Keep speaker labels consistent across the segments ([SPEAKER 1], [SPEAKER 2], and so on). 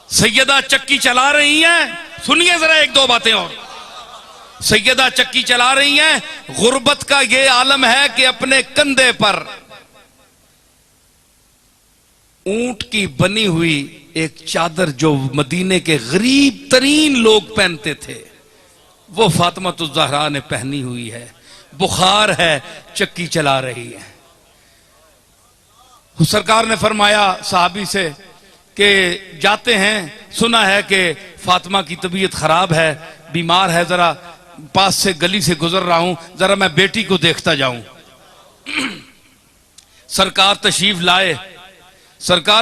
[SPEAKER 1] सैयदा चक्की चला रही हैं, सुनिए जरा एक दो बातें और। सैयदा चक्की चला रही हैं, गुर्बत का ये आलम है कि अपने कंधे पर ऊंट की बनी हुई एक चादर जो मदीने के गरीब तरीन लोग पहनते थे, वो फातिमा तो ज़हरा ने पहनी हुई है। बुखार है, चक्की चला रही है। सरकार ने फरमाया साहबी से कि जाते हैं, सुना है कि फातिमा की तबीयत खराब है, बीमार है, जरा पास से गली से गुजर रहा हूं, जरा मैं बेटी को देखता जाऊं। सरकार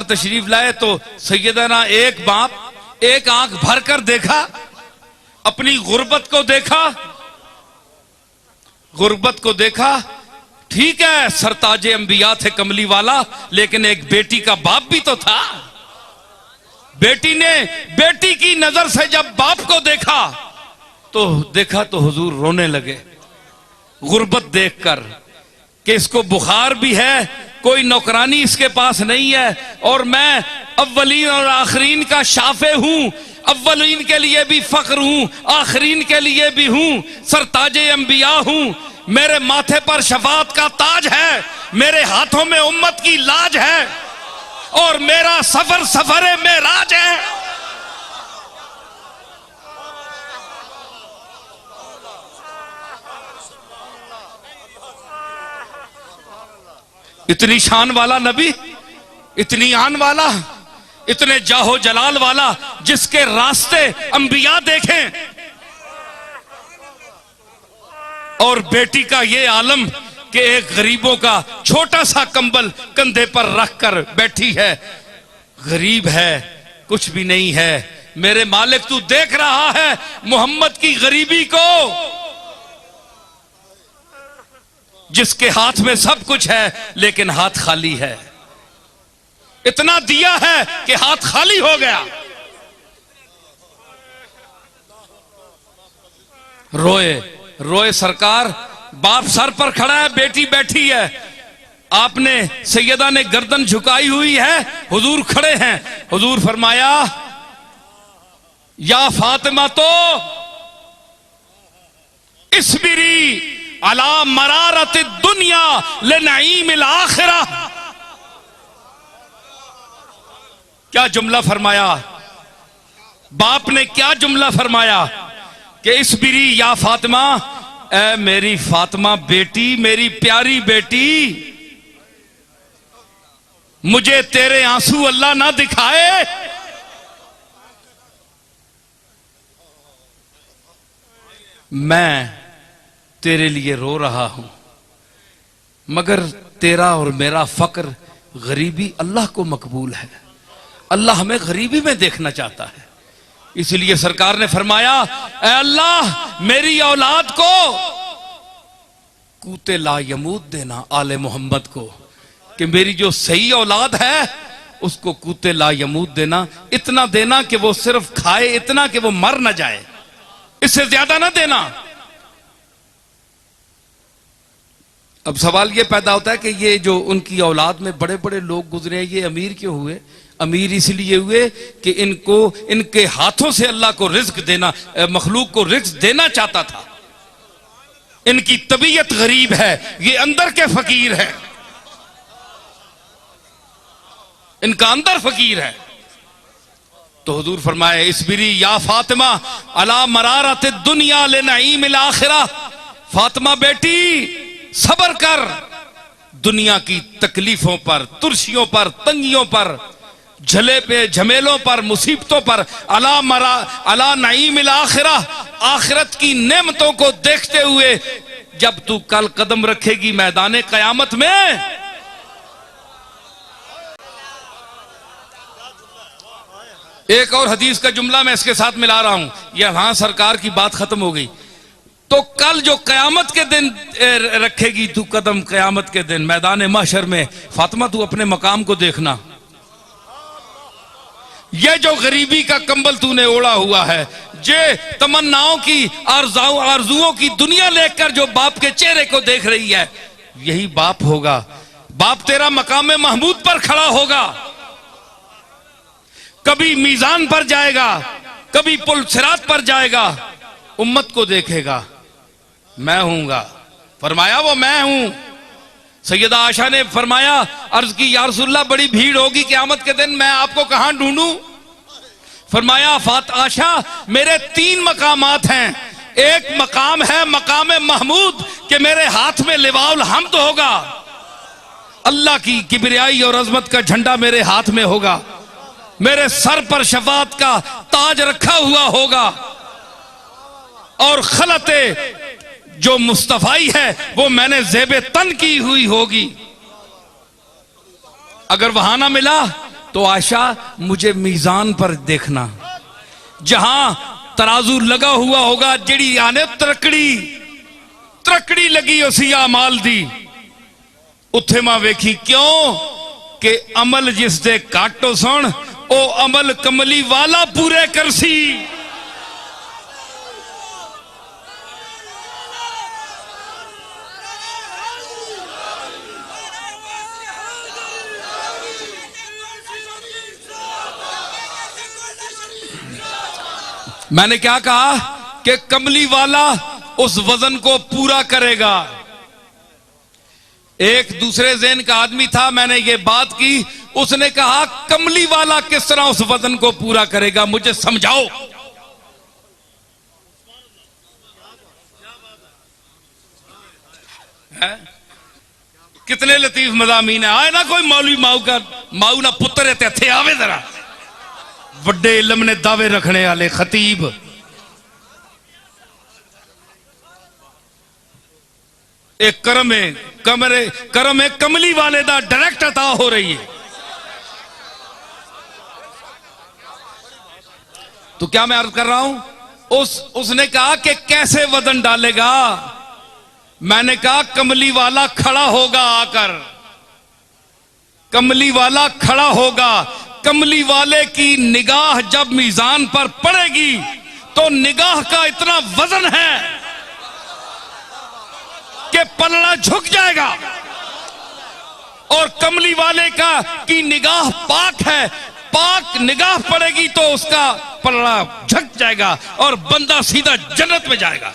[SPEAKER 1] तशरीफ लाए तो सैयदना एक बाप एक आंख भरकर देखा, अपनी गुर्बत को देखा। ठीक है, सरताजे अंबिया थे कमली वाला, लेकिन एक बेटी का बाप भी तो था। बेटी की नजर से जब बाप को देखा तो हुजूर रोने लगे गुर्बत देखकर कि इसको बुखार भी है, कोई नौकरानी इसके पास नहीं है, और मैं अव्वलीन और आखरीन का शाफे हूं, अव्वलीन के लिए भी फख्र हूं, आखरीन के लिए भी हूं, सरताजे अंबिया हूं, मेरे माथे पर शफाअत का ताज है, मेरे हाथों में उम्मत की लाज है, और मेरा सफर सफरे मेराज है। इतनी शान वाला नबी, इतनी आन वाला, इतने जाहो जलाल वाला, जिसके रास्ते अंबिया देखें, और बेटी का ये आलम कि एक गरीबों का छोटा सा कंबल कंधे पर रखकर बैठी है, गरीब है, कुछ भी नहीं है। मेरे मालिक तू देख रहा है मोहम्मद की गरीबी को, जिसके हाथ में सब कुछ है लेकिन हाथ खाली है। इतना दिया है कि हाथ खाली हो गया। रोए सरकार, बाप सर पर खड़ा है, बेटी बैठी है, आपने सैयदा ने गर्दन झुकाई हुई है, हुजूर खड़े हैं। हुजूर फरमाया या फातिमा तो इस्बिरी अला मरारत दुनिया ले नईमिल आखिरा। क्या जुमला फरमाया बाप ने, क्या जुमला फरमाया कि इस्बिरी या फातिमा, ऐ मेरी फातिमा बेटी, मेरी प्यारी बेटी, मुझे तेरे आंसू अल्लाह ना दिखाए। मैं तेरे लिए रो रहा हूं, मगर तेरा और मेरा फक्र, गरीबी अल्लाह को मकबूल है। अल्लाह हमें गरीबी में देखना चाहता है। इसलिए सरकार ने फरमाया, ऐ अल्लाह मेरी औलाद को कूते ला यमूद देना, आले मोहम्मद को, कि मेरी जो सही औलाद है उसको कूते ला यमूद देना, इतना देना कि वो सिर्फ खाए, इतना कि वो मर ना जाए, इससे ज्यादा ना देना। अब सवाल ये पैदा होता है कि ये जो उनकी औलाद में बड़े बड़े लोग गुजरे, ये अमीर क्यों हुए? अमीर इसलिए हुए कि इनको, इनके हाथों से अल्लाह को रिज्क देना, मखलूक को रिज्क देना चाहता था। इनकी तबीयत गरीब है, ये अंदर के फकीर है, इनका अंदर फकीर है। तो हुजूर फरमाए इस्बिरी या फातिमा अला मरारत दुनिया ले नईमिल आखिरा। फातिमा बेटी सब्र कर दुनिया की तकलीफों पर, तुर्शियों पर, तंगियों पर, झले पे झमेलों पर, मुसीबतों पर, अला नईमिल आखिरा, आखिरत की नेमतों को देखते हुए जब तू कल कदम रखेगी मैदान कयामत में, एक और हदीस का जुमला मैं इसके साथ मिला रहा हूं, यहां सरकार की बात खत्म हो गई। तो कल जो कयामत के दिन रखेगी तू कदम, कयामत के दिन मैदान महशर में, फातिमा तू अपने मकाम को देखना। ये जो गरीबी का कंबल तूने ओढ़ा हुआ है, जे तमन्नाओं की, आरजुओं की दुनिया लेकर जो बाप के चेहरे को देख रही है, यही बाप होगा। बाप तेरा मकाम महमूद पर खड़ा होगा। कभी मीजान पर जाएगा, कभी पुल सिरात पर जाएगा, उम्मत को देखेगा, मैं हूंगा। फरमाया वो मैं हूं। सैयदा आशा ने फरमाया, अर्ज की या रसूलल्लाह बड़ी भीड़ होगी क़यामत के दिन, मैं आपको कहां ढूंढूं? फरमाया फात आशा मेरे 3 मकामात हैं। एक मकाम है मकाम महमूद कि मेरे हाथ में लिवाउल हम्द होगा, अल्लाह की किबरियाई और अजमत का झंडा मेरे हाथ में होगा, मेरे सर पर शफाअत का ताज रखा हुआ होगा, और खलते जो मुस्तफाई है वो मैंने ज़ेबे तन की हुई होगी। अगर वहां ना मिला तो आशा मुझे मीजान पर देखना, जहां तराजू लगा हुआ होगा, जिड़ी आने तरकड़ी लगी उसी अमाल दी, उत्थे मां वेखी क्यों कि अमल जिस दे काटो सुन ओ अमल कमली वाला पूरे करसी। मैंने क्या कहा कि कमली वाला उस वजन को पूरा करेगा। एक दूसरे ज़हन का आदमी था, मैंने ये बात की, उसने कहा कमली वाला किस तरह उस वजन को पूरा करेगा, मुझे समझाओ। है? कितने लतीफ मज़ामीन है। आए ना कोई मौलवी माऊ ना पुत्र है ते आवे जरा, वड्डे इल्म ने दावे रखने वाले खतीब। एक करम है कमली वाले दा डायरेक्ट अता हो रही है। तो क्या मैं अर्ज कर रहा हूं, उसने कहा कि कैसे वजन डालेगा। मैंने कहा कमली वाला खड़ा होगा आकर, कमली वाला खड़ा होगा। कमली वाले की निगाह जब मीजान पर पड़ेगी तो निगाह का इतना वजन है कि पलड़ा झुक जाएगा, और कमली वाले की निगाह पाक है, पाक निगाह पड़ेगी तो उसका पलड़ा झुक जाएगा और बंदा सीधा जन्नत में जाएगा।